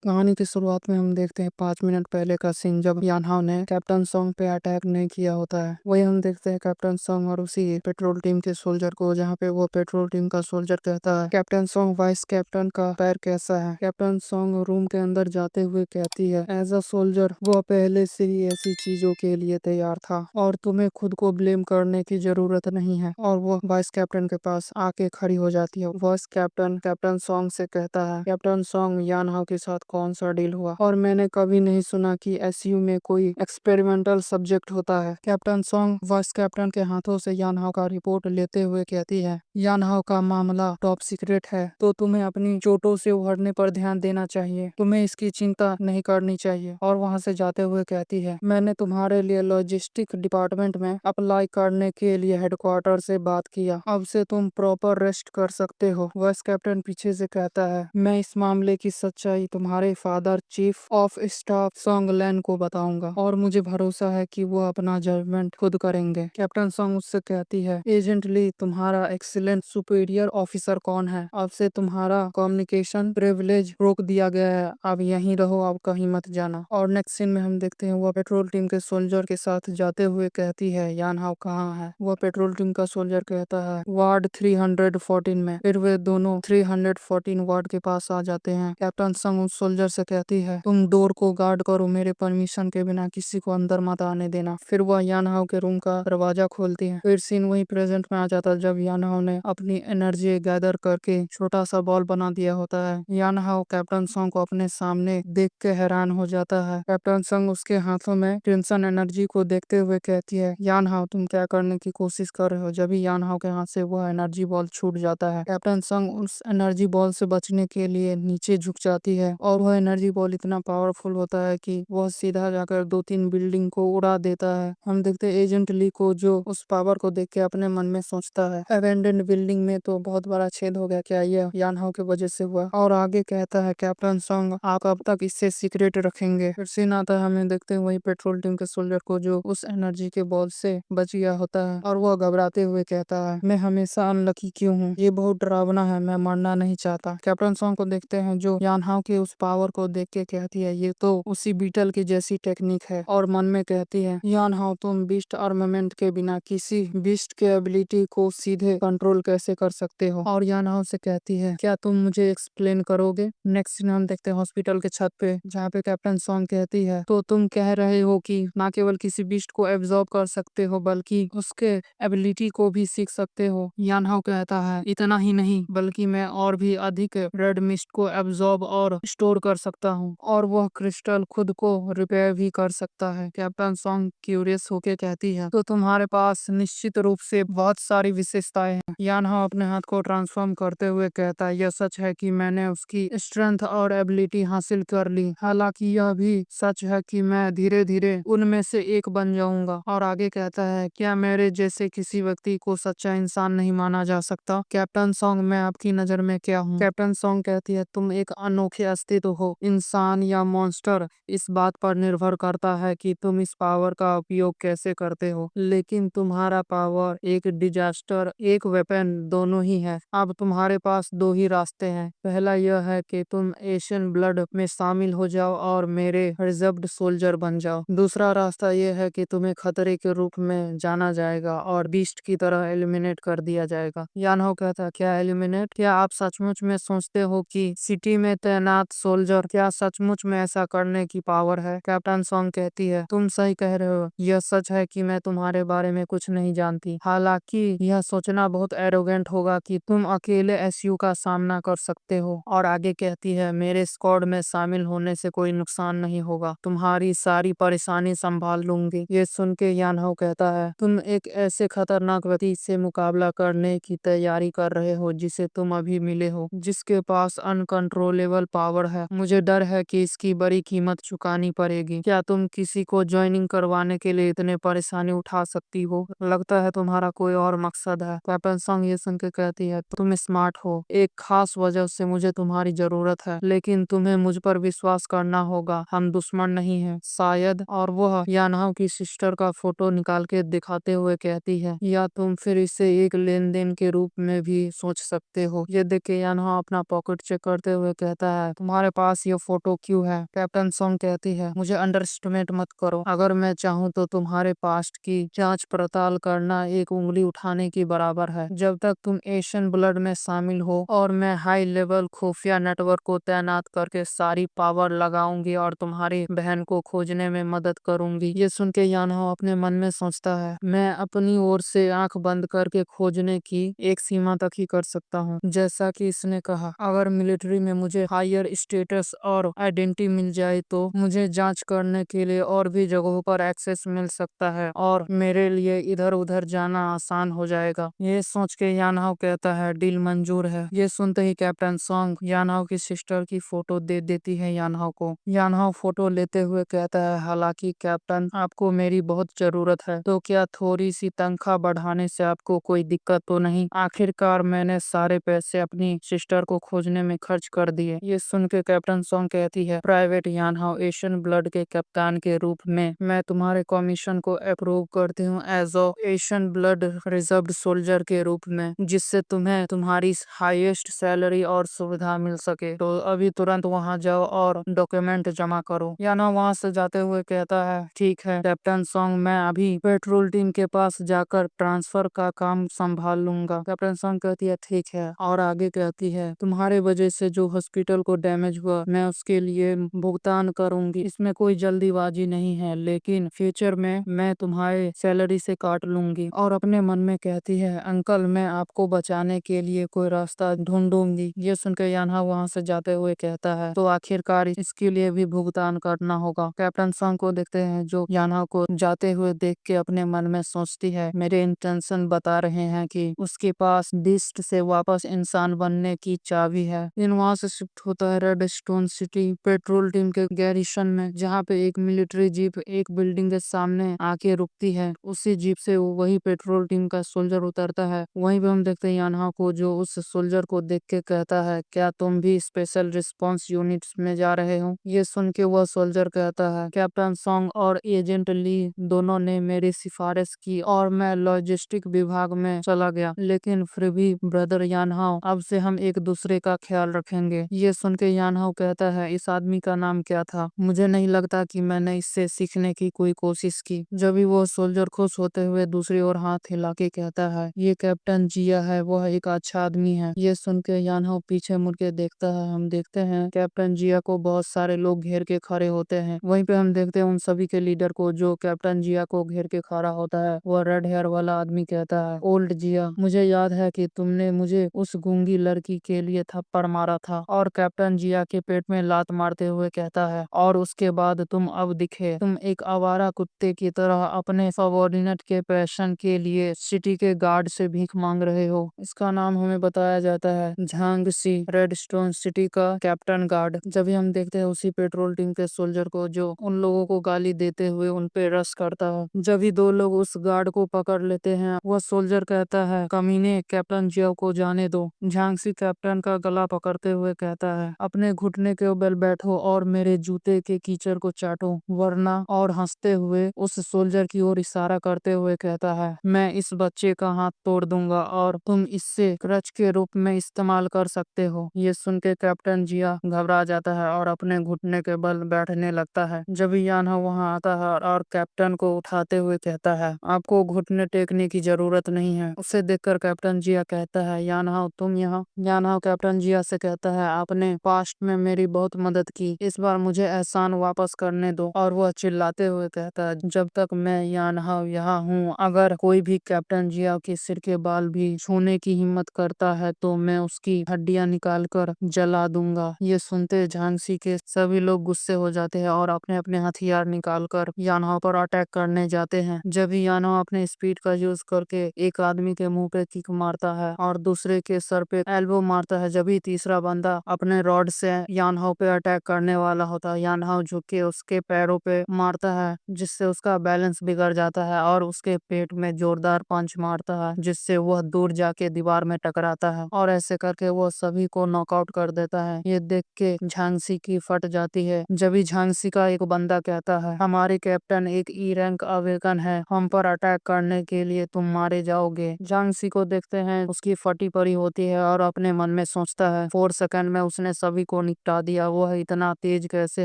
कहानी की शुरुआत में हम देखते हैं 5 मिनट पहले का सीन, जब यानहाव ने कैप्टन सॉन्ग पे अटैक नहीं किया होता है। वही हम देखते हैं कैप्टन सॉन्ग और उसी पेट्रोल टीम के सोल्जर को, जहाँ पे वो पेट्रोल टीम का सोल्जर कहता है, कैप्टन सॉन्ग वाइस कैप्टन का पैर कैसा है। कैप्टन सॉन्ग रूम के अंदर जाते हुए कहती है, एज अ सोल्जर वो पहले से ही ऐसी चीजों के लिए तैयार था और तुम्हें खुद को ब्लेम करने की जरूरत नहीं है। और वो वाइस कैप्टन के पास आके खड़ी हो जाती है। वाइस कैप्टन कैप्टन सॉन्ग से कहता है, कैप्टन सॉन्ग यानहाव के साथ कौन सा डील हुआ, और मैंने कभी नहीं सुना कि एसयू में कोई एक्सपेरिमेंटल सब्जेक्ट होता है। कैप्टन सॉन्ग वाइस कैप्टन के हाथों से यानहाव का रिपोर्ट लेते हुए कहती है, यानहाव का मामला टॉप सीक्रेट है, तो तुम्हें अपनी चोटों से उभरने पर ध्यान देना चाहिए, तुम्हें इसकी चिंता नहीं करनी चाहिए। और वहां से जाते हुए कहती है, मैंने तुम्हारे लिए लॉजिस्टिक डिपार्टमेंट में अप्लाई करने के लिए हेडक्वार्टर से बात किया, अब से तुम प्रॉपर रेस्ट कर सकते हो। वाइस कैप्टन पीछे से कहता है, मैं इस मामले की सच्चाई तुम्हारे father chief of staff Song Lan को बताऊंगा और मुझे भरोसा है कि वो अपना जजमेंट खुद करेंगे। कैप्टन सॉन्ग उससे कहती है, एजेंट ली तुम्हारा एक्सीलेंट सुपीरियर ऑफिसर कौन है, अब से तुम्हारा कम्युनिकेशन प्रिविलेज रोक दिया गया है, अब यहीं रहो, अब कहीं मत जाना। और नेक्स्ट सीन में हम देखते हैं वह पेट्रोल टीम के सोल्जर के साथ जाते हुए कहती है, यानहाव कहाँ है। वह पेट्रोल टीम का सोल्जर कहता है, वार्ड 314 में। फिर वे दोनों 314 वार्ड के पास आ जाते हैं। कैप्टन संग उस सोल्जर से कहती है, तुम डोर को गार्ड करो, मेरे परमिशन के बिना किसी को अंदर मत आने देना। फिर वह यानहाव के रूम का दरवाजा खोलती है। फिर सीन वही प्रेजेंट में आ जाता है, जब यानहाव ने अपनी एनर्जी गैदर करके छोटा सा बॉल बना दिया होता है। यानहाव कैप्टन संग को अपने सामने देख के हैरान हो जाता है। कैप्टन संग उसके हाथों में टेंशन एनर्जी को देखते हुए कहती है, यानहाव तुम क्या करने की कोशिश कर रहे हो। जब भी यानहाव के हाथ से वह एनर्जी बॉल छूट जाता है, कैप्टन संग उस एनर्जी बॉल से बचने के लिए नीचे झुक जाती है और वह एनर्जी बॉल इतना पावरफुल होता है कि वह सीधा जाकर 2-3 बिल्डिंग को उड़ा देता है। हम देखते हैं एजेंट ली को, जो उस पावर को देख के अपने मन में सोचता है, अबेंडेंड बिल्डिंग में तो बहुत बड़ा छेद हो गया, क्या यह यानहाव की वजह से हुआ। और आगे कहता है, कैप्टन संग आप अब तक इससे सीक्रेट रखेंगे। फिर सीन आता है, हमें देखते हैं वही पेट्रोल टीम के सोल्जर को, जो उस एनर्जी के बॉल से बच गया होता है, और वह घबराते हुए कहता है, मैं हमेशा अनलकी क्यों हूँ, ये बहुत डरावना है, मैं मरना नहीं चाहता। कैप्टन सॉन्ग को देखते हैं, जो यानहाव के उस पावर को देख के कहती है, ये तो उसी बीटल की जैसी टेक्निक है। और मन में कहती है, यानहाव तुम बीस्ट आर्मामेंट के बिना किसी बीस्ट के एबिलिटी को सीधे कंट्रोल कैसे कर सकते हो। और यानहाव से कहती है, क्या तुम मुझे एक्सप्लेन करोगे। नेक्स्ट सीन हम देखते हैं हॉस्पिटल के छत पे, जहाँ पे कैप्टन सॉन्ग कहती है, तो तुम कह रहे हो कि ना केवल किसी बीस्ट को एब्जॉर्ब कर सकते हो, बल्कि उसके एबिलिटी को भी सीख सकते हो। यानहाव कहता है, इतना ही नहीं, बल्कि मैं और भी अधिक रेड मिस्ट को एब्जॉर्ब और स्टोर कर सकता हूँ, और वह क्रिस्टल खुद को रिपेयर भी कर सकता है। कैप्टन सॉन्ग क्यूरियस होके कहती है, तो तुम्हारे पास निश्चित रूप से बहुत सारी विशेषताएं हैं। यानहाव अपने हाथ को ट्रांसफॉर्म करते हुए कहता है, यह सच है कि मैंने उसकी स्ट्रेंथ और एबिलिटी हासिल कर ली, हालांकि यह भी सच है कि मैं धीरे धीरे उनमें से एक बन जाऊंगा। और आगे कहता है, क्या मेरे जैसे किसी व्यक्ति को सच्चा इंसान नहीं माना जा सकता। कैप्टन सॉन्ग मैं आपकी नजर में क्या हूँ। कैप्टन सॉन्ग कहती है, तुम एक अनोखे अस्तित्व हो, इंसान या मॉन्स्टर, इस बात पर निर्भर करता है कि तुम इस पावर का उपयोग कैसे करते हो, लेकिन तुम्हारा पावर एक डिजास्टर एक वेपन दोनों ही है। अब तुम्हारे पास दो ही रास्ते हैं, पहला यह है कि तुम एशियन ब्लड में शामिल हो जाओ और मेरे रिजर्व्ड सोल्जर बन जाओ। दूसरा रास्ता यह है कि तुम्हें खतरे के रूप में जाना जाएगा और बीस्ट की तरह एलिमिनेट कर दिया जाएगा। यानहाव कहता है, क्या एलिमिनेट, क्या आप सचमुच में सोचते हो कि सिटी में तैनात सोल्जर क्या सचमुच में ऐसा करने की पावर है। कैप्टन सॉन्ग कहती है, तुम सही कह रहे हो, यह सच है कि मैं तुम्हारे बारे में कुछ नहीं जानती, हालांकि यह सोचना बहुत एरोगेंट होगा कि तुम अकेले एसयू का सामना कर सकते हो। और आगे कहती है, मेरे स्क्वाड में शामिल होने से कोई नुकसान नहीं होगा, तुम्हारी सारी परेशानी संभाल लूंगी। ये सुन के यानहाव कहता है, तुम एक ऐसे खतरनाक व्यक्ति से मुकाबला करने की तैयारी कर रहे हो जिसे तुम अभी मिले हो, जिसके पास अनकंट्रोलेबल पावर है। मुझे डर है कि इसकी बड़ी कीमत चुकानी पड़ेगी। क्या तुम किसी को ज्वाइनिंग करवाने के लिए इतने परेशानी उठा सकती हो। लगता है तुम्हारा कोई और मकसद है। कैप्टन सॉन्ग ये सुन के कहती है, तुम स्मार्ट हो, एक खास वजह से मुझे तुम्हारी जरूरत है, लेकिन तुम्हें मुझ पर विश्वास करना होगा, हम दुश्मन नहीं हैं शायद। और वह यानहाव की सिस्टर का फोटो निकाल के दिखाते हुए कहती है, या तुम फिर इसे एक लेन देन के रूप में भी सोच सकते हो। ये देख के यानहाव अपना पॉकेट चेक करते हुए कहता है, तुम्हारे तुम्हारे पास ये फोटो क्यों है? कैप्टन सॉन्ग कहती है, मुझे अंडर एस्टिमेट मत करो। अगर मैं चाहूँ तो तुम्हारे पास्ट की जांच पड़ताल करना एक उंगली उठाने की बराबर है। जब तक तुम एशियन ब्लड में शामिल हो और मैं हाई लेवल खुफिया नेटवर्क को तैनात करके सारी पावर लगाऊंगी और तुम्हारी बहन को खोजने में मदद करूंगी। ये सुन के यानहो अपने मन में सोचता है, मैं अपनी ओर से आंख बंद करके खोजने की एक सीमा तक ही कर सकता हूँ। जैसा कि इसने कहा, अगर मिलिट्री में मुझे हायर स्टेटस और आइडेंटिटी मिल जाए तो मुझे जांच करने के लिए और भी जगहों पर एक्सेस मिल सकता है और मेरे लिए इधर उधर जाना आसान हो जाएगा। ये सोच के यानहाव कहता है, डील मंजूर है। ये सुनते ही कैप्टन सॉन्ग यानहाव की सिस्टर की फोटो दे देती है यानहाव को। यानहाव फोटो लेते हुए कहता है, हालांकि कैप्टन आपको मेरी बहुत जरूरत है, तो क्या थोड़ी सी तनख्वाह बढ़ाने से आपको कोई दिक्कत तो नहीं? आखिरकार मैंने सारे पैसे अपनी सिस्टर को खोजने में खर्च कर दिए। ये सुन के कैप्टन सॉन्ग कहती है, प्राइवेट यानहाव, एशियन ब्लड के कप्तान के रूप में मैं तुम्हारे कमीशन को अप्रूव करती हूँ age of Asian blood reserve soldier के रूप में, जिससे तुम्हें तुम्हारी हाईएस्ट सैलरी और सुविधा मिल सके। तो अभी तुरंत वहाँ जाओ और डॉक्यूमेंट जमा करो। याना वहाँ से जाते हुए कहता है, ठीक है कैप्टन सॉन्ग, मैं अभी पेट्रोल टीम के पास जाकर ट्रांसफर का काम संभाल लूंगा। कैप्टन सॉन्ग कहती है, ठीक है, और आगे कहती है, तुम्हारे वजह से जो हॉस्पिटल को डैमेज हुआ मैं उसके लिए भुगतान करूंगी। इसमें कोई जल्दीबाजी नहीं है, लेकिन फ्यूचर में मैं तुम्हारे सैलरी से काट लूंगी। और अपने मन में कहती है, अंकल मैं आपको बचाने के लिए कोई रास्ता ढूंढूंगी। ये सुनकर यान्हा वहाँ से जाते हुए कहता है, तो आखिरकार इसके लिए भी भुगतान करना होगा। कैप्टन सॉन्ग को देखते हैं जो यान्हा को जाते हुए देख के अपने मन में सोचती है, मेरे इंटेंशन बता रहे हैं कि उसके पास डिस्ट से वापस इंसान बनने की चाबी है। इन वहाँ से शिफ्ट होता है red stone city petrol team के गैरिशन में, जहाँ पे एक मिलिट्री जीप एक बिल्डिंग के सामने आके रुकती है। उसी जीप से वही पेट्रोल टीम का सोल्जर उतरता है। वहीं पे हम देखते हैं यान्हा को, जो उस सोल्जर को देख के कहता है, क्या तुम भी स्पेशल रिस्पांस यूनिट्स में जा रहे हो? ये सुन के वह सोल्जर कहता है, कैप्टन सॉन्ग और एजेंट ली दोनों ने मेरी सिफारिश की और मैं लॉजिस्टिक विभाग में चला गया, लेकिन फिर भी ब्रदर यानहाव, अब से हम एक दूसरे का ख्याल रखेंगे। ये सुन के यानहाव कहता है, इस आदमी का नाम क्या था? मुझे नहीं लगता कि मैंने इससे सीखने की कोई कोशिश की। जब भी वो सोल्जर खुश होते हुए दूसरी ओर हाथ हिला के कहता है, ये कैप्टन जिया है, वह एक अच्छा आदमी है। ये सुन के यानहाव पीछे मुड़ के देखता है। हम देखते हैं कैप्टन जिया को बहुत सारे लोग घेर के खड़े होते हैं। वहीं पे हम देखते हैं उन सभी के लीडर को, जो कैप्टन जिया को घेर के खड़ा होता है। वह रेड हेयर वाला आदमी कहता है, ओल्ड जिया, मुझे याद है कि तुमने मुझे उस गूंगी लड़की के लिए थप्पड़ मारा था। और कैप्टन जिया के पेट में लात मारते हुए कहता है, और उसके बाद तुम अब दिखे, तुम एक आवारा कुत्ते की तरह अपने सबॉर्डिनेट के पैशन के लिए सिटी के गार्ड से भीख मांग रहे हो। इसका नाम हमें बताया जाता है झांगसी, रेडस्टोन सिटी का कैप्टन गार्ड। जब भी हम देखते हैं उसी पेट्रोल टीम के सोल्जर को, जो उन लोगों को गाली देते हुए उन पे रश करता है। जब भी दो लोग उस गार्ड को पकड़ लेते हैं, वह सोल्जर कहता है, कमीने, कैप्टन जिया को जाने दो। झांगसी कैप्टन का गला पकड़ते हुए कहता है, अपने घुटने के बल बैठो और मेरे जूते के कीचड़ को चाटो, वरना। और हंसते हुए उस सोल्जर की ओर इशारा करते हुए कहता है, मैं इस बच्चे का हाथ तोड़ दूंगा और तुम इससे क्रच के रूप में इस्तेमाल कर सकते हो। ये सुन के कैप्टन जिया घबरा जाता है और अपने घुटने के बल बैठने लगता है। जब यान्हा वहां आता है और कैप्टन को उठाते हुए कहता है, आपको घुटने टेकने की जरूरत नहीं है। उसे देखकर कैप्टन जिया कहता है, यान्हा तुम यहाँ? यान्हा कैप्टन जिया से कहता है, आपने पास्ट में मेरी बहुत मदद की, इस बार मुझे एहसान वापस करने दो। और वह चिल्लाते हुए कहता है, जब तक मैं यान्हा यहाँ हूँ, अगर कोई भी कैप्टन जिया के सिर के बाल भी छूने की हिम्मत करता है तो मैं उसकी हड्डियां निकाल कर जला दूंगा। ये सुनते झांसी के सभी लोग गुस्से हो जाते हैं और अपने अपने हथियार निकाल कर यान्हा पर अटैक करने जाते हैं। जब भी यान्हा अपने स्पीड का यूज करके एक आदमी के मुंह पे किक मारता है और दूसरे के सर पे एल्बो मारता है, जब भी तीसरा बंदा अपने रॉड से यान्हा पे अटैक करने वाला होता है, यान्हा झुक के उसके पैरों पे मारता है, जिससे उसका बैलेंस बिगड़ जाता है और उसके पेट में जोरदार पंच मारता है, जिससे वह दूर जाके दीवार में टकराता है और ऐसे करके वह सभी को नॉकआउट कर देता है। ये देख के झांसी की फट जाती है। जब भी झांसी का एक बंदा कहता है, हमारे कैप्टन एक ई रैंक अवेकन है, हम पर अटैक करने के लिए तुम मारे जाओगे। झांसी को देखते हैं उसकी फटी पड़ी होती है और अपने मन में सोचता है, 4 सेकंड में उसने सभी को को निपटा दिया, वह इतना तेज कैसे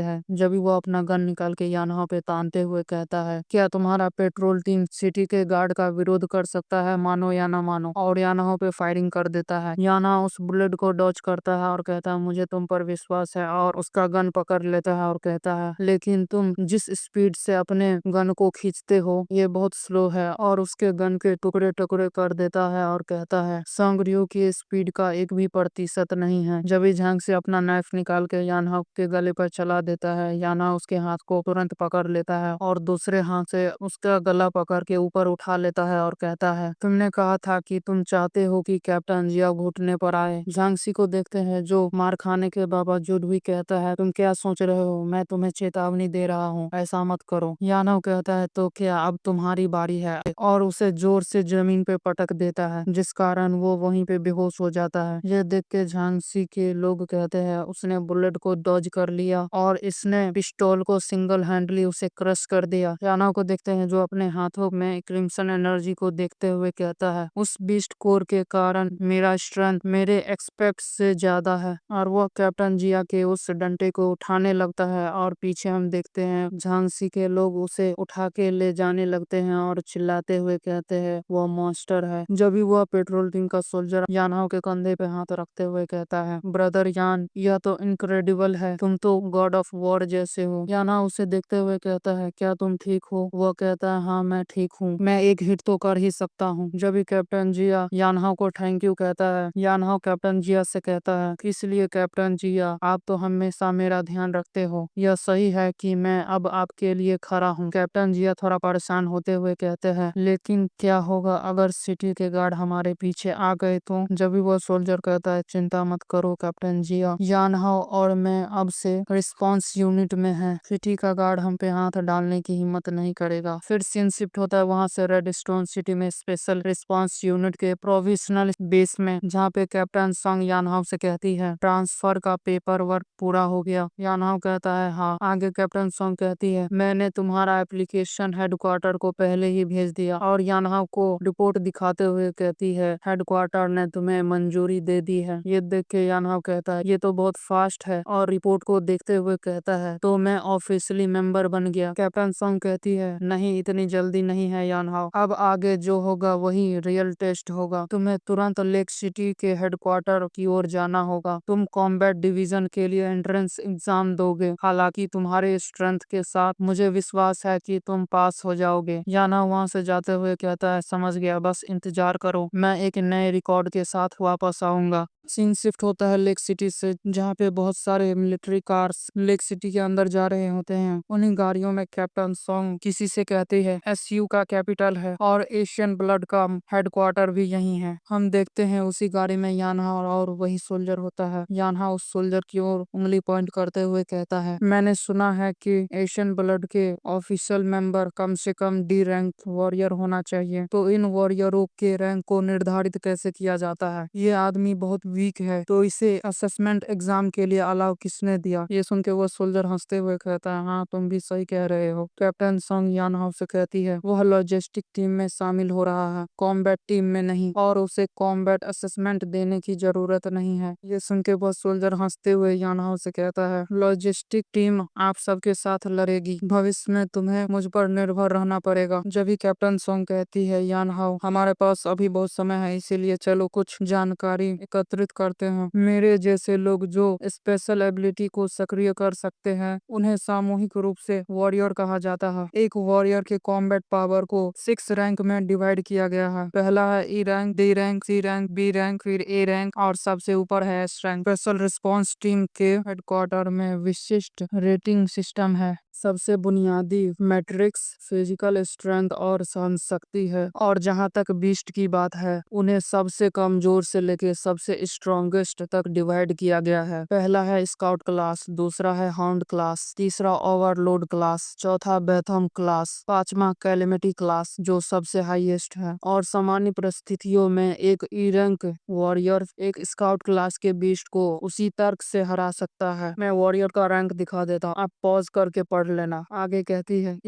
है। जब भी वो अपना गन निकाल के यानहा पे तानते हुए कहता है, क्या तुम्हारा पेट्रोल टीम सिटी के गार्ड का विरोध कर सकता है, मानो या ना मानो। और यानहा पे फायरिंग कर देता है। यानहा उस बुलेट को डॉज करता है और कहता है मुझे तुम पर विश्वास है, और उसका गन पकड़ लेता है और कहता है लेकिन तुम जिस स्पीड से अपने गन को खींचते हो ये बहुत स्लो है, और उसके गन के टुकड़े टुकड़े कर देता है और कहता है सांगरियो की स्पीड का 1% भी नहीं है। जब झांग से अपना नाइफ निकाल के यानहा के गले पर चला देता है, यानहा उसके हाथ को तुरंत पकड़ लेता है और दूसरे हाथ से उसका गला पकड़ के ऊपर उठा लेता है और कहता है तुमने कहा था कि तुम चाहते हो कि कैप्टन जिया घुटने पर आए। झांगसी को देखते हैं जो मार खाने के बावजूद भी कहता है तुम क्या सोच रहे हो, मैं तुम्हें चेतावनी दे रहा हूँ, ऐसा मत करो। यानव कहता है तो क्या अब तुम्हारी बारी है, और उसे जोर से जमीन पे पटक देता है जिस कारण वो वहीं पे बेहोश हो जाता है। यह देख के झांसी के लोग कहते हैं उसने बुलेट को डॉज कर लिया और इसने पिस्टल को सिंगल हैंडली उसे क्रश कर दिया। यानव को देखते हैं जो अपने हाथों में क्रिम्सन एनर्जी को देखते हुए कहता है उस बीस्ट कोर के कारण मेरा स्ट्रेंथ मेरे एक्सपेक्ट से ज्यादा है, और वह कैप्टन जिया के उस डंडे को उठाने लगता है। और पीछे हम देखते हैं झांसी के लोग उसे उठा के ले जाने लगते हैं और चिल्लाते हुए कहते हैं वह मॉन्स्टर है। जब भी वह पेट्रोल टीम का सोल्जर यानहाव के कंधे पे हाथ रखते हुए कहता है ब्रदर यान, यह तो इनक्रेडिबल है, तुम तो गॉड ऑफ वॉर जैसे हो। यानहाव उसे देखते हुए कहता है क्या तुम ठीक हो। वह कहता है हाँ मैं ठीक हूँ, मैं एक हिट तो कर ही सकता हूँ। जब भी कैप्टन जिया यानहाव को थैंक यू कहता है, यानहाव कैप्टन जिया से कहता है इसलिए कैप्टन जिया आप तो हमेशा मेरा ध्यान रखते हो, यह सही है कि मैं अब आपके लिए खड़ा हूँ। कैप्टन जिया थोड़ा परेशान होते हुए कहते हैं लेकिन क्या होगा अगर सिटी के गार्ड हमारे पीछे आ गए तो। जब भी वो सोल्जर कहता है चिंता मत करो कैप्टन जिया, यानहाव और मैं अब से रिस्पांस यूनिट में हैं, सिटी का गार्ड हम पे हाथ डालने की हिम्मत नहीं करेगा। फिर सीन शिफ्ट होता है वहां से रेड स्टोन सिटी में स्पेशल रिस्पांस यूनिट के प्रोविजनल बेस में, जहाँ पे कैप्टन संग यानहाव से कहती है ट्रांसफर का पेपर वर्क पूरा हो गया। यानहाव कहता है हाँ। आगे कैप्टन संग कहती है मैंने तुम्हारा एप्लीकेशन हेडक्वार्टर को पहले ही भेज दिया, और यानहाव को रिपोर्ट दिखाते हुए कहती है हेडक्वार्टर ने तुम्हें मंजूरी दे दी है। ये देख के यानहाव कहता है ये तो बहुत फास्ट है, और रिपोर्ट को देखते हुए कहता है तो मैं ऑफिशियली मेंबर बन गया। कैप्टन संग कहती है नहीं इतनी जल्दी नहीं है यानहाव, अब आगे जो होगा वही रियल टेस्ट होगा, तुम्हें तुरंत लेक सिटी के हेडक्वार्टर की ओर जाना होगा, तुम कॉम्बैट डिवीजन के लिए एंट्रेंस एग्जाम दोगे, हालांकि तुम्हारे स्ट्रेंथ के साथ मुझे विश्वास है कि तुम पास हो जाओगे। याना वहां से जाते हुए कहता है समझ गया, बस इंतजार करो, मैं एक नए रिकॉर्ड के साथ वापस आऊंगा। सीन शिफ्ट होता है लेक सिटी से, जहाँ पे बहुत सारे मिलिट्री कार्स लेक सिटी के अंदर जा रहे होते हैं। उन्हीं गाड़ियों में कैप्टन सॉन्ग किसी से कहती है एसयू का कैपिटल है और एशियन ब्लड का हेडक्वार्टर भी यही है। हम देखते हैं उसी गाड़ी में यानहा और वही सोल्जर होता है। यानहा उस सोल्जर की ओर उंगली पॉइंट करते हुए कहता है मैंने सुना है कि एशियन ब्लड के ऑफिशियल मेंबर कम से कम डी रैंक वॉरियर होना चाहिए, तो इन वॉरियरों के रैंक को निर्धारित कैसे किया जाता है। ये आदमी बहुत वीक है, तो इसे असेसमेंट एग्जाम के लिए अलाउ किसने दिया। ये सुन के वो सोल्जर हंसते हुए कहता है हाँ तुम भी सही कह रहे हो। कैप्टन संग यानहाव से कहती है वह लॉजिस्टिक टीम में शामिल हो रहा है, कॉम्बैट टीम में नहीं, और उसे कॉम्बैट असेसमेंट देने की जरूरत नहीं है। ये सुन के वो सोल्जर हंसते हुए यानहाव से कहता है लॉजिस्टिक टीम आप सबके साथ लड़ेगी, भविष्य में तुम्हें मुझ पर निर्भर रहना पड़ेगा। जब भी कैप्टन सोंग कहती है यानहाव हमारे पास अभी बहुत समय है, इसीलिए चलो कुछ जानकारी एकत्रित करते हैं। मेरे जैसे लोग जो स्पेशल एबिलिटी को सक्रिय कर सकते हैं उन्हें सामूहिक रूप से वॉरियर कहा जाता है। एक वॉरियर के कॉम्बैट पावर को 6 रैंक में डिवाइड किया गया है। पहला है ई रैंक, डी रैंक, सी रैंक, बी रैंक, फिर ए रैंक, और सबसे ऊपर है S rank. Special response team के हेडक्वार्टर में विशिष्ट रेटिंग सिस्टम है। सबसे बुनियादी मैट्रिक्स फिजिकल स्ट्रेंथ और सहन शक्ति है, और जहां तक बीस्ट की बात है उन्हें सबसे कमजोर से लेके सबसे स्ट्रॉन्गेस्ट तक डिवाइड किया गया है। पहला है स्काउट क्लास, दूसरा है हाउंड क्लास, तीसरा ओवरलोड क्लास, चौथा बेथम क्लास, पांचवा कैलेमिटी क्लास जो सबसे हाईएस्ट है। और सामान्य परिस्थितियों में एक ई रैंक वॉरियर एक स्काउट क्लास के बीस्ट को उसी तर्क से हरा सकता है। मैं वॉरियर का रैंक दिखा देता हूँ, आप पॉज करके पढ़ कर लेना। आगे कहती है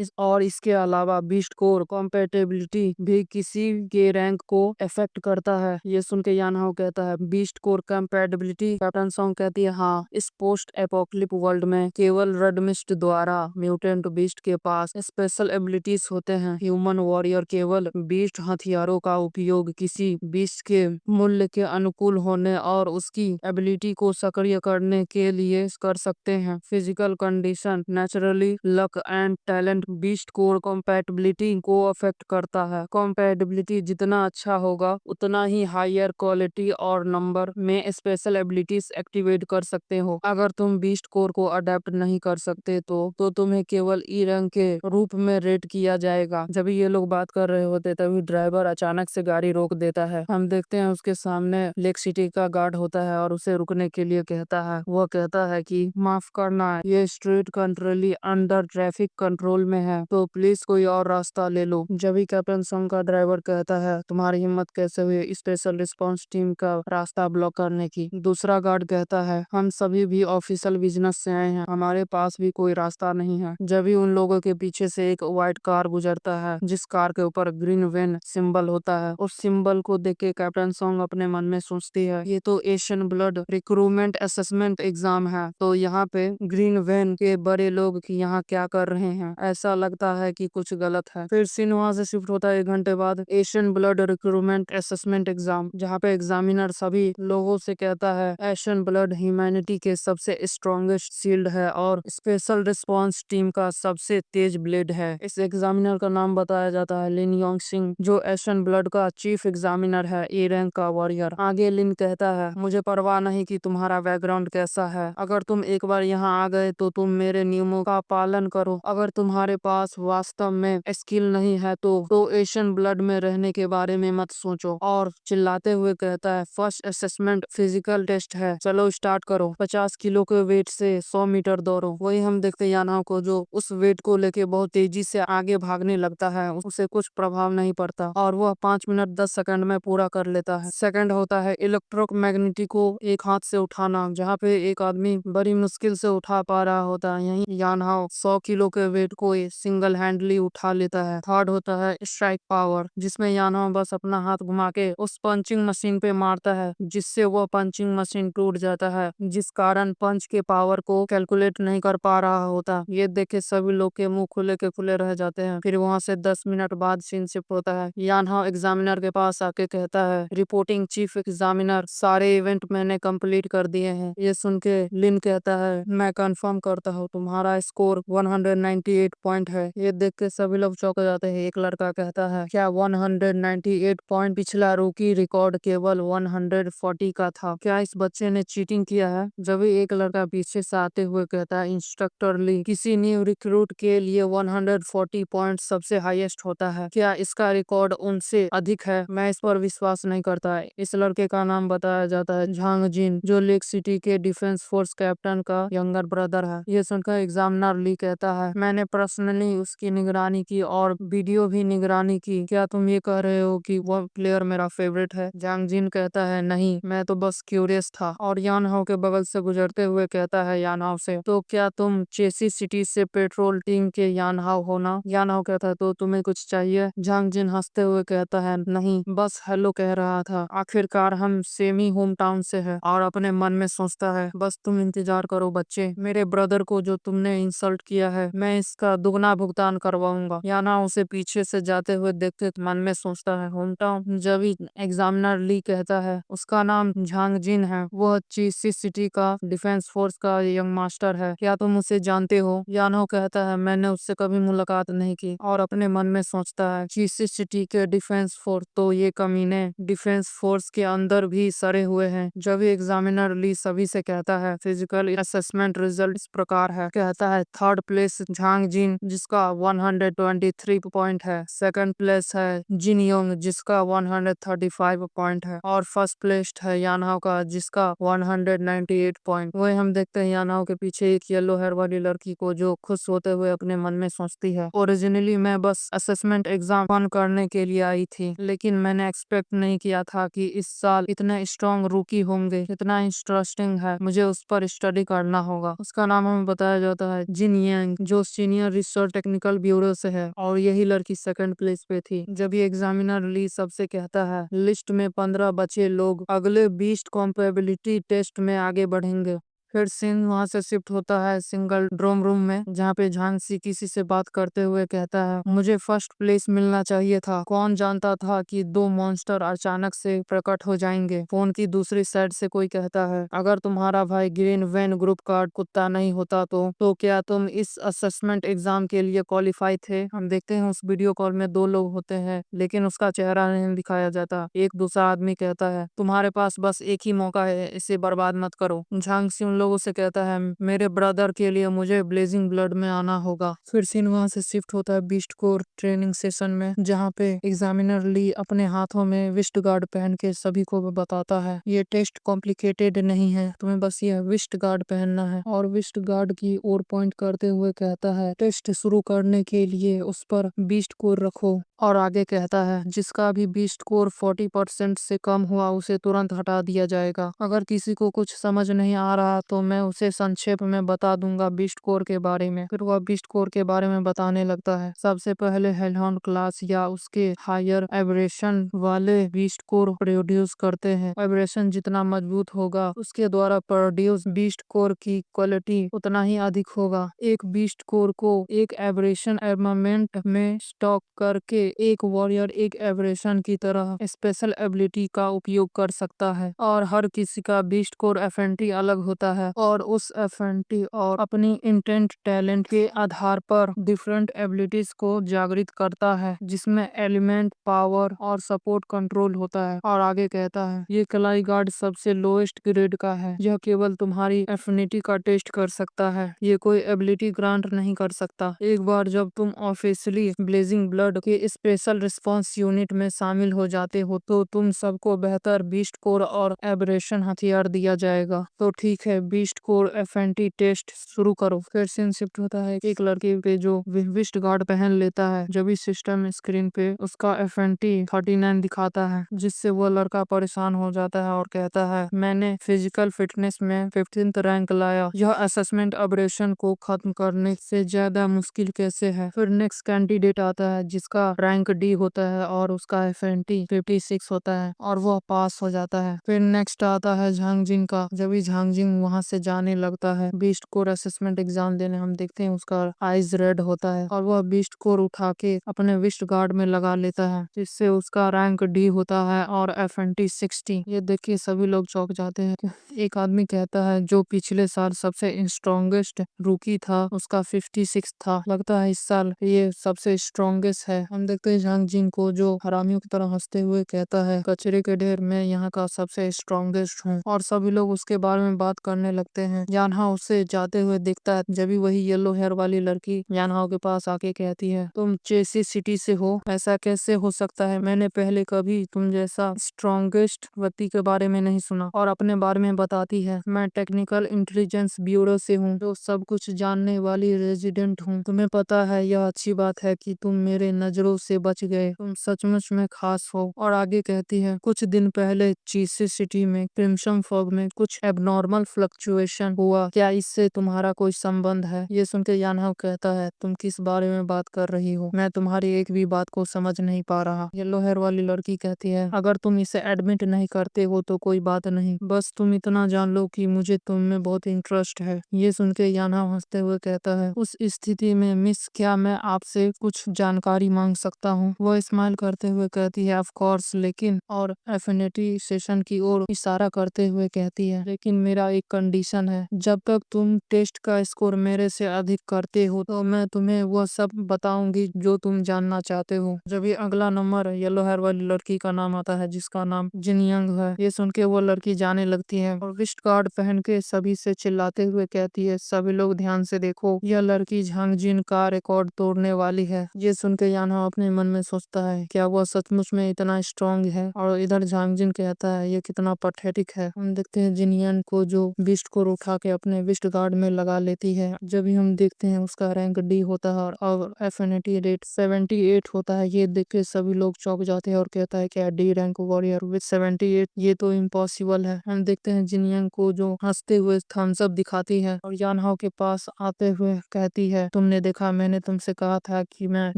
इसके अलावा बीस्ट कोर कॉम्पेटेबिलिटी भी किसी के रैंक को इफेक्ट करता है। ये सुन के यान हाउ कहता है beast core compatibility. Captain song कहती है हाँ, इस पोस्ट एपोकलिप वर्ल्ड में केवल रेड मिस्ट द्वारा म्यूटेंट बीस्ट के पास स्पेशल एबिलिटीज होते हैं। ह्यूमन वॉरियर केवल बीस्ट हथियारों का उपयोग किसी बीस्ट के मूल्य के अनुकूल होने और उसकी एबिलिटी को सक्रिय करने के लिए कर सकते हैं। Physical condition, naturally luck and talent beast core compatibility को अफेक्ट करता है। कंपैटिबिलिटी जितना अच्छा होगा उतना ही हायर क्वालिटी और नंबर में स्पेशल एबिलिटीज एक्टिवेट कर सकते हो। अगर तुम बीस्ट कोर को अडेप्ट नहीं कर सकते तो तुम्हें केवल ई रैंक के रूप में रेट किया जाएगा। जब ये लोग बात कर रहे होते तभी ड्राइवर अचानक से गाड़ी रोक देता है। हम देखते हैं उसके सामने लेक सिटी का गार्ड होता है और उसे रुकने के लिए कहता है। वह कहता है कि माफ करना, ये स्ट्रीट कंट्रोली अंडर ट्रैफिक कंट्रोल में है, तो प्लीज कोई और रास्ता ले लो। जब भी कैप्टन सॉन्ग का ड्राइवर कहता है तुम्हारी हिम्मत कैसे हुई स्पेशल रिस्पांस टीम का रास्ता ब्लॉक करने की। दूसरा गार्ड कहता है हम सभी भी ऑफिशियल बिजनेस से आए हैं, हमारे पास भी कोई रास्ता नहीं है। जब भी उन लोगों के पीछे से एक व्हाइट कार गुजरता है जिस कार के ऊपर ग्रीन वेन सिंबल होता है। उस सिंबल को देख के कैप्टन सॉन्ग अपने मन में सोचती है ये तो Asian blood recruitment assessment exam है, तो यहाँ पे ग्रीन वेन के बड़े लोग यहाँ क्या कर रहे हैं, ऐसा लगता है कि कुछ गलत है। फिर सीन वहाँ से शिफ्ट होता है 1 घंटे बाद Asian blood recruitment assessment exam, जहाँ पे एग्जामिनर सभी लोगों से कहता है एशियन ब्लड ह्यूमैनिटी के सबसे स्ट्रॉन्गेस्ट शील्ड है और स्पेशल रिस्पांस टीम का सबसे तेज ब्लेड है। इस एग्जामिनर का नाम बताया जाता है लिन योंग सिंह, जो एशियन ब्लड का चीफ एग्जामिनर है, ए रैंक का वॉरियर। आगे लिन कहता है मुझे परवाह नहीं कि तुम्हारा बैकग्राउंड कैसा है, अगर तुम एक बार यहाँ आ गए तो तुम मेरे नियमों का पालन करो। अगर तुम्हारे पास वास्तव में स्किल नहीं है तो एशियन ब्लड में रहने के बारे में मत सोचो। और चिल्लाते हुए कहता है फर्स्ट असेसमेंट फिजिकल टेस्ट है, चलो स्टार्ट करो। 50 किलो के वेट से 100 मीटर दौड़ो। वही हम देखते हैं याना को जो उस वेट को लेके बहुत तेजी से आगे भागने लगता है, उसे कुछ प्रभाव नहीं पड़ता और वह 5 मिनट 10 सेकंड में पूरा कर लेता है। सेकंड होता है इलेक्ट्रोमैग्नेटिक को एक हाथ से उठाना, जहाँ पे एक आदमी बड़ी मुश्किल से उठा पा रहा होता है, यही यानहाओ 100 किलो के वेट को सिंगल हैंडली उठा लेता है। थर्ड होता है स्ट्राइक पावर, जिसमें यानहाओ बस अपना हाथ घुमा के उस पंचिंग मशीन पे मारता है जिससे वो पंचिंग मशीन टूट जाता है, जिस कारण पंच के पावर को कैलकुलेट नहीं कर पा रहा होता। ये देख के सभी लोग के मुंह खुले के खुले रह जाते हैं। फिर वहाँ से 10 मिनट बाद सीन शिफ्ट होता है। यानहाओ एग्जामिनर के पास आके कहता है रिपोर्टिंग चीफ एग्जामिनर, सारे इवेंट मैंने कंप्लीट कर दिए हैं। ये सुन के लिन कहता है मैं कंफर्म करता हूँ तुम्हारा स्कोर 198 पॉइंट है। ये देख के सभी लोग चौंक जाते हैं। एक लड़का कहता है क्या 198 पॉइंट? पिछला रूकी रिकॉर्ड केवल 140 का था, क्या इस बच्चे ने चीटिंग किया है? जब एक लड़का पीछे से आते हुए कहता है इंस्ट्रक्टर ली, किसी न्यू रिक्रूट के लिए 140 पॉइंट सबसे हाईएस्ट होता है, क्या इसका रिकॉर्ड उनसे अधिक है? मैं इस पर विश्वास नहीं करता। इस लड़के का नाम बताया जाता है झांग जिन, जो लेक सिटी के डिफेंस फोर्स कैप्टन का यंगर ब्रदर है। ये सुनकर एग्जामिनर ली कहता है मैंने पर्सनली उसकी निगरानी की और वीडियो भी निगरानी की, क्या तुम ये कह रहे हो कि वह प्लेयर मेरा फेवरेट है? झांग जिन कहता है नहीं, मैं तो बस क्यूरियस था। और यानहाओ के बगल से गुजरते हुए कहता है यानहाओ से तो क्या तुम चेसी सिटी से पेट्रोल टीम के यानहाओ हो ना? यानहाओ कहता है तो तुम्हें कुछ चाहिए? झांग जिन हंसते हुए कहता है नहीं, बस हेलो कह रहा था, आखिरकार हम सेमी होम टाउन से है। और अपने मन में सोचता है बस तुम इंतजार करो बच्चे, मेरे ब्रदर को जो तुमने इंसल्ट किया है मैं इसका दुगना भुगतान करवाऊंगा। याना उसे पीछे से जाते हुए देखते मन में सोचता है होम टाउन। जब एग्जामिनर ली कहता है उसका नाम झांग जिन है, वह चीसी सिटी का डिफेंस फोर्स का यंग मास्टर है, क्या तुम उसे जानते हो? यानो कहता है मैंने उससे कभी मुलाकात नहीं की। और अपने मन में सोचता है चीसी सिटी के डिफेंस फोर्स, तो ये कमीने डिफेंस फोर्स के अंदर भी सड़े हुए हैं। जब एग्जामिनर ली सभी से कहता है फिजिकल असेसमेंट रिजल्ट इस प्रकार है, कहता है थर्ड प्लेस झांग जिन जिसका 123 पॉइंट है, सेकंड प्लेस है जिन योंग जिसका 135 पॉइंट है और फर्स्ट प्लेस है यानहाओ का जिसका 198 पॉइंट। वही हम देखते हैं यानहाओ के पीछे एक येलो हेयर वाली लड़की को जो खुश होते हुए अपने मन में सोचती है ओरिजिनली मैं बस असेसमेंट एग्जाम फन करने के लिए आई थी, लेकिन मैंने एक्सपेक्ट नहीं किया था कि इस साल इतने स्ट्रॉन्ग रूकी होंगे। इतना इंटरेस्टिंग है, मुझे उस पर स्टडी करना होगा। उसका नाम हमें बताया जाता है जिन जिन यांग, जो सीनियर रिसर्च टेक्निकल ब्यूरो से है, और यही लड़की सेकंड प्लेस पे थी। जब ये एग्जामिनर ली सबसे कहता है लिस्ट में 15 बचे लोग अगले 20 कॉम्पेबिलिटी टेस्ट में आगे बढ़ेंगे। फिर सीन वहां से शिफ्ट होता है सिंगल ड्रोम रूम में, जहाँ पे झांसी किसी से बात करते हुए कहता है मुझे फर्स्ट प्लेस मिलना चाहिए था, कौन जानता था कि दो मॉन्स्टर अचानक से प्रकट हो जाएंगे। फोन की दूसरी साइड से कोई कहता है अगर तुम्हारा भाई ग्रीन वैन ग्रुप का कुत्ता नहीं होता तो क्या तुम इस असेसमेंट एग्जाम के लिए क्वालिफाई थे। हम देखते हैं उस वीडियो कॉल में दो लोग होते हैं, लेकिन उसका चेहरा नहीं दिखाया जाता। एक दूसरा आदमी कहता है तुम्हारे पास बस एक ही मौका है, इसे बर्बाद मत करो। झांसी उन लोगों से कहता है मेरे ब्रदर के लिए मुझे ब्लेजिंग ब्लड में आना होगा। फिर सीन वहां से शिफ्ट होता है बीस्ट कोर ट्रेनिंग सेशन में, जहाँ पे एग्जामिनर ली अपने हाथों में विस्ट गार्ड पहन के सभी को बताता है ये टेस्ट कॉम्प्लिकेटेड नहीं है, तुम्हें बस ये विस्ट गार्ड पहनना है। और विस्ट गार्ड की ओर पॉइंट करते हुए कहता है टेस्ट शुरू करने के लिए उस पर बीस्ट कोर रखो। और आगे कहता है जिसका भी बीस्ट कोर 40% से कम हुआ उसे तुरंत हटा दिया जाएगा। अगर किसी को कुछ समझ नहीं आ रहा तो मैं उसे संक्षेप में बता दूंगा बीस्ट कोर के बारे में। फिर वह बीस्ट कोर के बारे में बताने लगता है। सबसे पहले हेलहाउंड क्लास या उसके हायर एब्रेशन वाले बीस्ट कोर प्रोड्यूस करते हैं। एब्रेशन जितना मजबूत होगा उसके द्वारा प्रोड्यूस बीस्ट कोर की क्वालिटी उतना ही अधिक होगा। एक बीस्ट कोर को एक एब्रेशन आर्मामेंट में स्टॉक करके एक वॉरियर एक एब्रेशन की तरह स्पेशल एबिलिटी का उपयोग कर सकता है। और हर किसी का बीस्ट कोर एफएनटी अलग होता है और उस एफएनटी और अपनी इंटेंट टैलेंट के आधार पर डिफरेंट एबिलिटीज को जागृत करता है, जिसमें एलिमेंट पावर और सपोर्ट कंट्रोल होता है। और आगे कहता है ये क्लाई गार्ड सबसे लोएस्ट ग्रेड का है, यह केवल तुम्हारी एफिनिटी का टेस्ट कर सकता है, ये कोई एबिलिटी ग्रांट नहीं कर सकता। एक बार जब तुम ऑफिशियली ब्लेजिंग ब्लड के स्पेशल रिस्पांस यूनिट में शामिल हो जाते हो तो तुम सबको बेहतर बीस्ट कोर और एब्रेशन हथियार दिया जाएगा। तो ठीक है, बीस्ट कोर एफएनटी टेस्ट शुरू करो। फिर सीन शिफ्ट होता है एक लड़के पे जो विस्ट गार्ड पहन लेता है। जब इस सिस्टम स्क्रीन पे उसका एफएनटी 39 दिखाता है, जिससे वो लड़का परेशान हो जाता है और कहता है मैंने फिजिकल फिटनेस में 15th रैंक लाया, यह असेसमेंट एब्रेशन को खत्म करने से ज्यादा मुश्किल कैसे है। फिर नेक्स्ट कैंडिडेट आता है जिसका रैंक डी होता है और उसका एफएनटी 56 होता है और वह पास हो जाता है। फिर नेक्स्ट आता है झांगजिन का। जब भी झांगजिन वहां से जाने लगता है बीस्ट कोर असेसमेंट एग्जाम देने, हम देखते हैं उसका आइज रेड होता है और वह बीस्ट कोर उठा के अपने विस्ट गार्ड में लगा लेता है, जिससे उसका रैंक डी होता है और एफएनटी 60। ये देख के सभी लोग चौंक जाते हैं। एक आदमी कहता है जो पिछले साल सबसे स्ट्रॉन्गेस्ट रूकी था उसका 56 था, लगता है इस साल ये सबसे स्ट्रॉन्गेस्ट है। हम देखते हैं झांगजिन को जो हरामियों की तरह हंसते हुए कहता है कचरे के ढेर में यहाँ का सबसे स्ट्रॉन्गेस्ट हूँ। और सभी लोग उसके बारे में बात करने लगते हैं। यानहा उसे जाते हुए दिखता है। जब भी वही येलो हेयर वाली लड़की यानहा के पास आके कहती है तुम चेसी सिटी से हो, ऐसा कैसे हो सकता है, मैंने पहले कभी तुम जैसा स्ट्रॉन्गेस्ट व्यक्ति के बारे में नहीं सुना। और अपने बारे में बताती है मैं टेक्निकल इंटेलिजेंस ब्यूरो से हूँ, जो सब कुछ जानने वाली रेजिडेंट हूँ। तुम्हें पता है यह अच्छी बात है कि तुम मेरे नजरों से बच गए, तुम सचमुच में खास हो। और आगे कहती है कुछ दिन पहले चीसी सिटी में क्रिम्सन फॉग में कुछ एबनॉर्मल फ्लक्चुएशन हुआ, क्या इससे तुम्हारा कोई संबंध है। ये सुन के यानहा कहता है तुम किस बारे में बात कर रही हो, मैं तुम्हारी एक भी बात को समझ नहीं पा रहा। येलो हेयर वाली लड़की कहती है अगर तुम इसे एडमिट नहीं करते हो तो कोई बात नहीं, बस तुम इतना जान लो कि मुझे तुम में बहुत इंटरेस्ट है। ये सुन के यानहा हंसते हुए कहता है उस स्थिति में मिस क्या मैं आपसे कुछ जानकारी मांग सकता हूँ। वो स्माइल करते हुए कहती है ऑफ कोर्स, लेकिन और एफिनिटी सेशन की ओर इशारा करते हुए कहती है लेकिन मेरा एक कंडीशन है, जब तक तुम टेस्ट का स्कोर मेरे से अधिक करते हो तो मैं तुम्हें वह सब बताऊंगी जो तुम जानना चाहते हो। जब ये अगला नंबर येलो हेयर वाली लड़की का नाम आता है जिसका नाम जिनयंग है। ये सुन के वो लड़की जाने लगती है और विस्ट गार्ड पहन के सभी से चिल्लाते हुए कहती है सभी लोग ध्यान से देखो, यह लड़की झांगजिन का रिकॉर्ड तोड़ने वाली है। ये सुन के यानहा अपने मन में सोचता है क्या वह सचमुच में इतना स्ट्रांग है। और इधर झांगजिन कहता है ये कितना पैथेटिक है। हम देखते हैं जिनियन को जो बिस्ट को उठा के अपने बिस्ट गार्ड में लगा लेती है। जब भी हम देखते हैं उसका रैंक डी होता है और एफिनिटी रेट 78 होता है। ये देख के सभी लोग चौंक जाते हैं और कहता है क्या डी रैंक वॉरियर विद 78, ये तो इम्पॉसिबल है। हम देखते हैं जिनियन को जो हंसते हुए थम्स अप दिखाती है और यानहाओ के पास आते हुए कहती है तुमने देखा, मैंने तुमसे कहा था कि मैं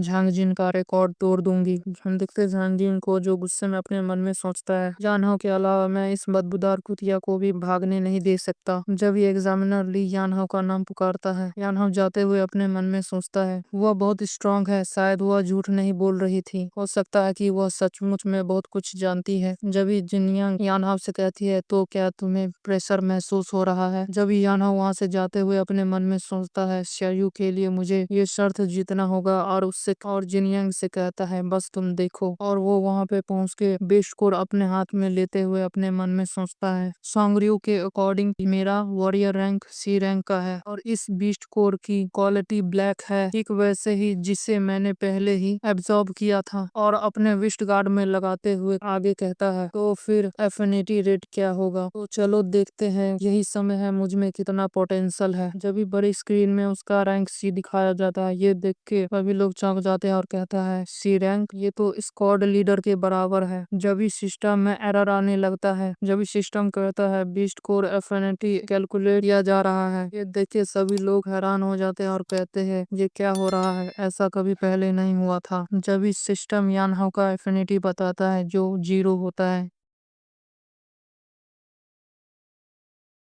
झांगजिन का रिकॉर्ड तोड़ दूंगी। हम देखते हैं झांगजिन को जो गुस्से में अपने मन में सोचता है यानहाओ के अलावा मैं इस बदबूदार कुतिया को भी भागने नहीं दे सकता। जब ये एग्जामिनर ली यानहाओ का नाम पुकारता है, यानहाओ जाते हुए अपने मन में सोचता है वह बहुत स्ट्रांग है, शायद वह झूठ नहीं बोल रही थी, हो सकता है कि वह सचमुच में बहुत कुछ जानती है। जब ही जिनयांग यानहाओ से कहती है तो क्या तुम्हें प्रेशर महसूस हो रहा है। जब ही यानहाओ वहां से जाते हुए अपने मन में सोचता है श्यायू के लिए मुझे ये शर्त जीतना होगा और उससे और जिनयांग से कहता है बस तुम देखो। और वो वहां पे पहुंच के बेस्ट कोर अपने हाथ में लेते हुए अपने मन में सोचता है सांगरियो के अकॉर्डिंग मेरा वॉरियर रैंक सी रैंक का है और इस बीस्ट कोर की क्वालिटी ब्लैक है, ठीक वैसे ही जिसे मैंने पहले ही एब्जॉर्ब किया था। और अपने विस्ट गार्ड में लगाते हुए आगे कहता है तो फिर एफिनिटी रेट क्या होगा, तो चलो देखते हैं, यही समय है मुझ में कितना पोटेंशियल है। जब भी बड़ी स्क्रीन में उसका रैंक सी दिखाया जाता है, ये देख के सभी लोग चौंक जाते हैं और कहता है सी रैंक, ये तो स्क्वाड लीडर के बराबर है। जब भी सिस्टम में एरर आने लगता है, जब भी सिस्टम कहता है बीस्ट कोर एफिनिटी कैलकुलेट किया जा रहा है, ये देख के सभी लोग हैरान हो जाते हैं और कहते हैं ये क्या हो रहा है, ऐसा कभी पहले नहीं हुआ था। जब भी सिस्टम यानहाओ का एफिनिटी बताता है जो 0 होता है,